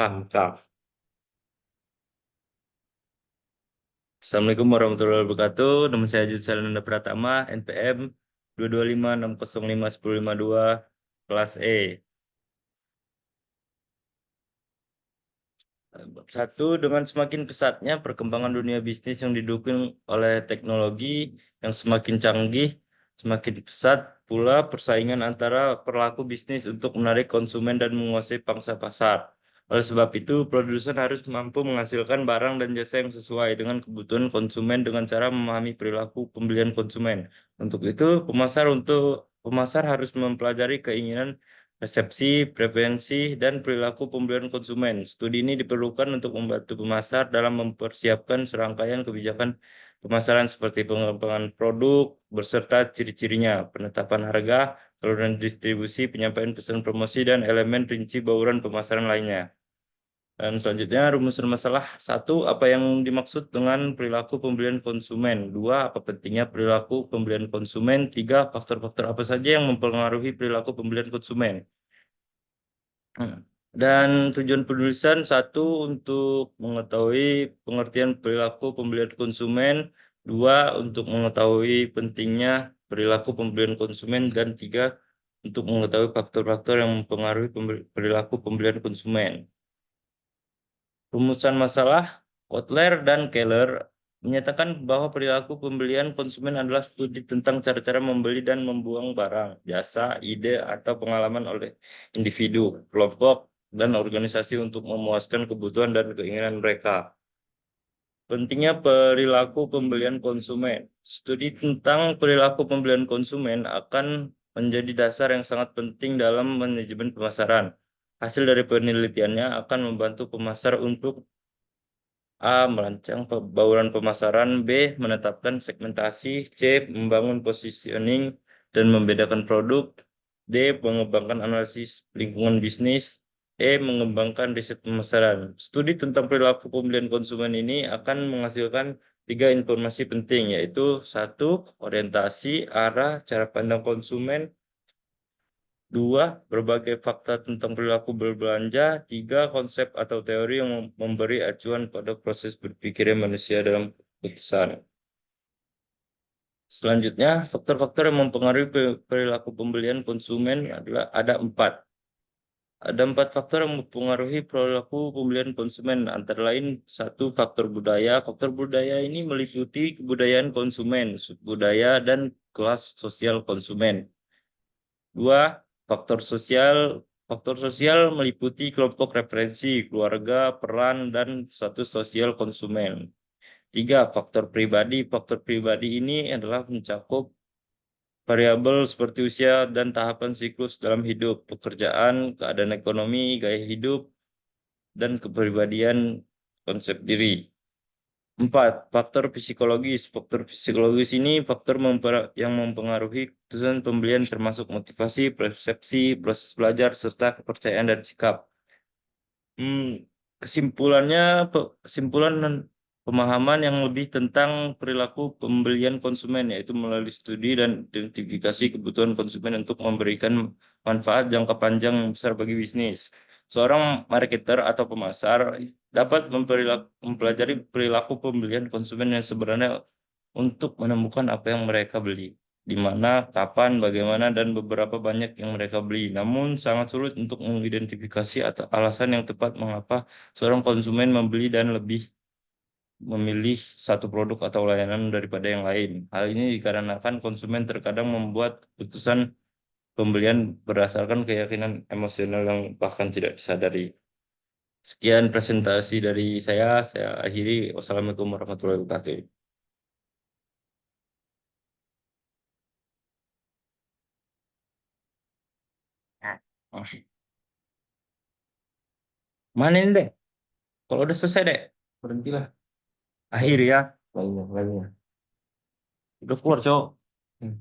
Kak. Assalamualaikum warahmatullahi wabarakatuh. Nama saya Ajud Salinanda Pratama, NPM 225605105 kelas E. Satu, dengan semakin pesatnya perkembangan dunia bisnis yang didukung oleh teknologi yang semakin canggih, semakin pesat pula persaingan antara pelaku bisnis untuk menarik konsumen dan menguasai pangsa pasar. Oleh sebab itu, produsen harus mampu menghasilkan barang dan jasa yang sesuai dengan kebutuhan konsumen dengan cara memahami perilaku pembelian konsumen. Untuk itu, pemasar harus mempelajari keinginan, persepsi, preferensi, dan perilaku pembelian konsumen. Studi ini diperlukan untuk membantu pemasar dalam mempersiapkan serangkaian kebijakan pemasaran seperti pengembangan produk beserta ciri-cirinya, penetapan harga, saluran distribusi, penyampaian pesan promosi, dan elemen rinci bauran pemasaran lainnya. Dan selanjutnya rumusan masalah. Satu, apa yang dimaksud dengan perilaku pembelian konsumen? Dua, apa pentingnya perilaku pembelian konsumen? Tiga, faktor-faktor apa saja yang mempengaruhi perilaku pembelian konsumen? Hmm. Dan tujuan penulisan satu, untuk mengetahui pengertian perilaku pembelian konsumen. Dua, untuk mengetahui pentingnya perilaku pembelian konsumen. Dan tiga, untuk mengetahui faktor-faktor yang mempengaruhi perilaku pembelian konsumen. Rumusan masalah. Kotler dan Keller menyatakan bahwa perilaku pembelian konsumen adalah studi tentang cara-cara membeli dan membuang barang, jasa, ide, atau pengalaman oleh individu, kelompok, dan organisasi untuk memuaskan kebutuhan dan keinginan mereka. Pentingnya perilaku pembelian konsumen. Studi tentang perilaku pembelian konsumen akan menjadi dasar yang sangat penting dalam manajemen pemasaran. Hasil dari penelitiannya akan membantu pemasar untuk A. Merancang bauran pemasaran. B. Menetapkan segmentasi. C. Membangun positioning dan membedakan produk. D. Mengembangkan analisis lingkungan bisnis. E. Mengembangkan riset pemasaran. Studi tentang perilaku pembelian konsumen ini akan menghasilkan tiga informasi penting, yaitu satu, orientasi, arah, cara pandang konsumen. Dua, berbagai fakta tentang perilaku berbelanja. Tiga, konsep atau teori yang memberi acuan pada proses berpikirnya manusia dalam keputusan. Selanjutnya, faktor-faktor yang mempengaruhi perilaku pembelian konsumen adalah ada empat. Ada empat faktor yang mempengaruhi perilaku pembelian konsumen, antara lain satu, faktor budaya. Faktor budaya ini meliputi kebudayaan konsumen, subbudaya, dan kelas sosial konsumen. Dua, faktor sosial. Faktor sosial meliputi kelompok referensi, keluarga, peran, dan status sosial konsumen. Tiga, faktor pribadi. Faktor pribadi ini adalah mencakup variabel seperti usia dan tahapan siklus dalam hidup, pekerjaan, keadaan ekonomi, gaya hidup, dan kepribadian konsep diri. Empat, faktor psikologis. Faktor psikologis ini faktor yang mempengaruhi keputusan pembelian termasuk motivasi, persepsi, proses belajar, serta kepercayaan dan sikap. Hmm, kesimpulannya, kesimpulan dan pemahaman yang lebih tentang perilaku pembelian konsumen, yaitu melalui studi dan identifikasi kebutuhan konsumen untuk memberikan manfaat jangka panjang yang besar bagi bisnis. Seorang marketer atau pemasar dapat mempelajari perilaku pembelian konsumen yang sebenarnya untuk menemukan apa yang mereka beli, di mana, kapan, bagaimana, dan beberapa banyak yang mereka beli. Namun sangat sulit untuk mengidentifikasi atau alasan yang tepat mengapa seorang konsumen membeli dan lebih memilih satu produk atau layanan daripada yang lain. Hal ini dikarenakan konsumen terkadang membuat keputusan pembelian berdasarkan keyakinan emosional yang bahkan tidak disadari. Sekian presentasi dari saya akhiri. Wassalamualaikum warahmatullahi wabarakatuh. Ah, mana ini deh? Kalau udah selesai deh, berhentilah. Akhir ya. Lainnya. Udah keluar, cowok. Hmm.